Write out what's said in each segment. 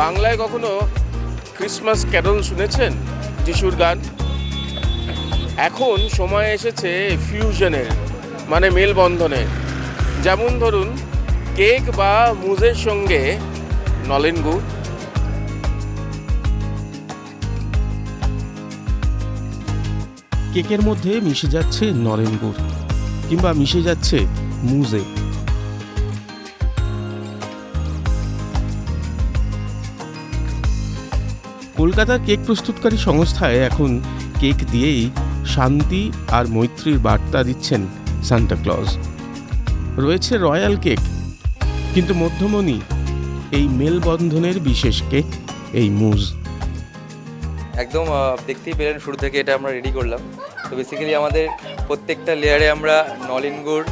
বাংলায় কখনো Christmas Carroll শুনেছেন, যিশুর গান? এখন সময় এসেছে ফিউশনের, মানে মেলবন্ধনের। যেমন ধরুন কেক বা মুজের সঙ্গে নলেন গুড়। কেকের মধ্যে মিশে যাচ্ছে নলেন গুড় কিংবা মিশে যাচ্ছে মুজে। কলকাতার কেক প্রস্তুতকারী সংস্থায় এখন কেক দিয়েই শান্তি আর মৈত্রীর বার্তা দিচ্ছেন সান্টা ক্লজ। রয়েছে রয়্যাল কেক, কিন্তু মধ্যমণি এই মেলবন্ধনের বিশেষ কেক, এই মুজ। একদম দেখতেই পেলেন, শুরু থেকে এটা আমরা রেডি করলাম। তো বেসিক্যালি আমাদের প্রত্যেকটা লেয়ারে আমরা নলেন গুড়,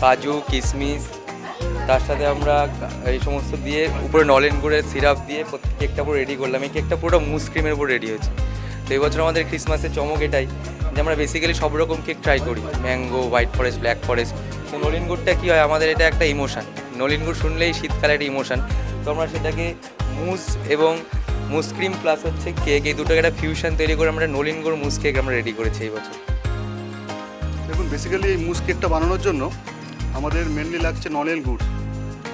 কাজু, কিশমিশ, তার সাথে আমরা এই সমস্ত দিয়ে উপরে নলেন গুড়ের সিরাপ দিয়ে কেকটা পুরো রেডি করলাম। এই কেকটা পুরো মুজ ক্রিমের উপর রেডি হয়েছে। তো এই বছর আমাদের ক্রিসমাসের চমক এটাই যে আমরা বেসিক্যালি সব রকম কেক ট্রাই করি, mango, white forest, black forest. তো নলেন গুড়টা কী হয়, আমাদের এটা একটা ইমোশান। নলেন গুড় শুনলেই শীতকালে একটা ইমোশান। তো আমরা সেটাকে মুজ এবং মুজ ক্রিম প্লাস হচ্ছে কেক, এই দুটোকে একটা ফিউশন তৈরি করে আমরা নলেন গুড় মুজ কেক আমরা রেডি করেছি এই বছর। দেখুন, বেসিক্যালি এই মুজ কেকটা বানানোর জন্য আমাদের মেনলি লাগছে নলেন গুড়।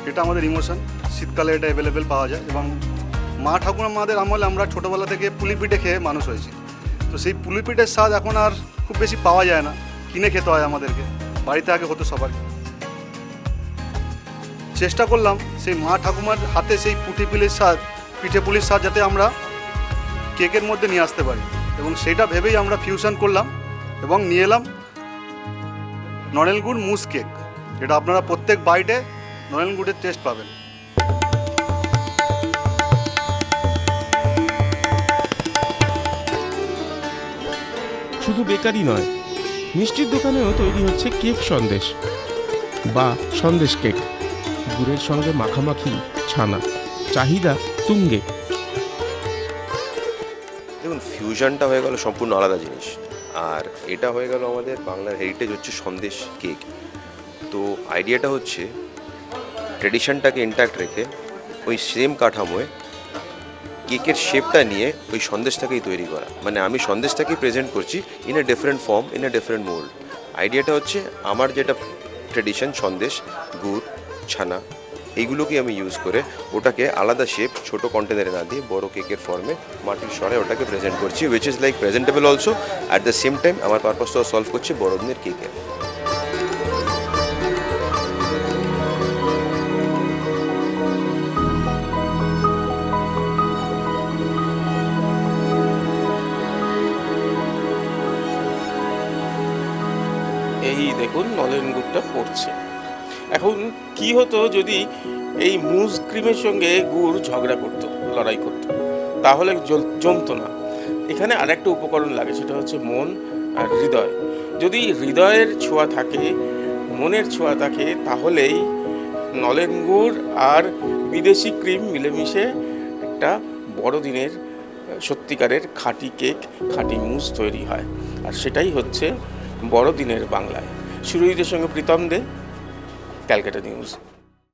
এটা আমাদের ইমোশন, শীতকালে এটা অ্যাভেলেবেল পাওয়া যায়। এবং মা ঠাকুমা মাদের আমলে আমরা ছোটোবেলা থেকে পুলি পিঠে খেয়ে মানুষ হয়েছি। তো সেই পুলি পিঠের স্বাদ এখন আর খুব বেশি পাওয়া যায় না, কিনে খেতে হয় আমাদেরকে। বাড়িতে আগে হতো সবার। চেষ্টা করলাম সেই মা ঠাকুমার হাতে সেই পিঠে পুলির স্বাদ যাতে আমরা কেকের মধ্যে নিয়ে আসতে পারি, এবং সেটা ভেবেই আমরা ফিউশন করলাম এবং নিয়ে এলাম নলেন গুড় মুজ কেক। এটা আপনারা প্রত্যেক বাইটে নলেন গুড়ের টেস্ট পাবেন। শুধু বেকারি নয়, মিষ্টির দোকানেও তৈরি হচ্ছে কেক সন্দেশ বা সন্দেশ কেক। গুড়ের সঙ্গে মাখামাখি ছানা, চাহিদা তুঙ্গে। দেখুন, ফিউশনটা হয়ে গেল সম্পূর্ণ আলাদা জিনিস, আর এটা হয়ে গেল আমাদের বাংলার হেরিটেজ হচ্ছে সন্দেশ কেক। তো আইডিয়াটা হচ্ছে ট্রেডিশনটাকে ইন্ট্যাক্ট রেখে ওই সেম কাঠামোয় কেকের শেপটা নিয়ে ওই সন্দেশটাকেই তৈরি করা। মানে আমি সন্দেশটাকেই প্রেজেন্ট করছি in a different form, in a different mould. আইডিয়াটা হচ্ছে আমার যেটা ট্রেডিশন, সন্দেশ, গুড়, ছানা, এইগুলোকে আমি ইউজ করে ওটাকে আলাদা শেপ, ছোটো কন্টেনারে না দিয়ে বড় কেকের ফর্মে মাটির সরে ওটাকে প্রেজেন্ট করছি, which is like presentable also. At the same time আমার পারপাসটাও সলভ করছি বড়দিনের কেকে। এই দেখুন নলেন গুড়টা পড়ছে। এখন কি হতো যদি এই মুজ ক্রিমের সঙ্গে গুড় ঝগড়া করতো, লড়াই করতো, তাহলে জমতো না। এখানে আরেকটা উপকরণ লাগে, সেটা হচ্ছে মন আর হৃদয়। যদি হৃদয়ের ছোঁয়া থাকে, মনের ছোঁয়া থাকে, তাহলেই নলেন গুড় আর বিদেশি ক্রিম মিলেমিশে একটা বড়দিনের সত্যিকারের খাঁটি কেক, খাঁটি মুজ তৈরি হয়। আর সেটাই হচ্ছে বড়দিনের বাংলায়। সুরজিতের সঙ্গে প্রীতম দে, ক্যালকাটা নিউজ।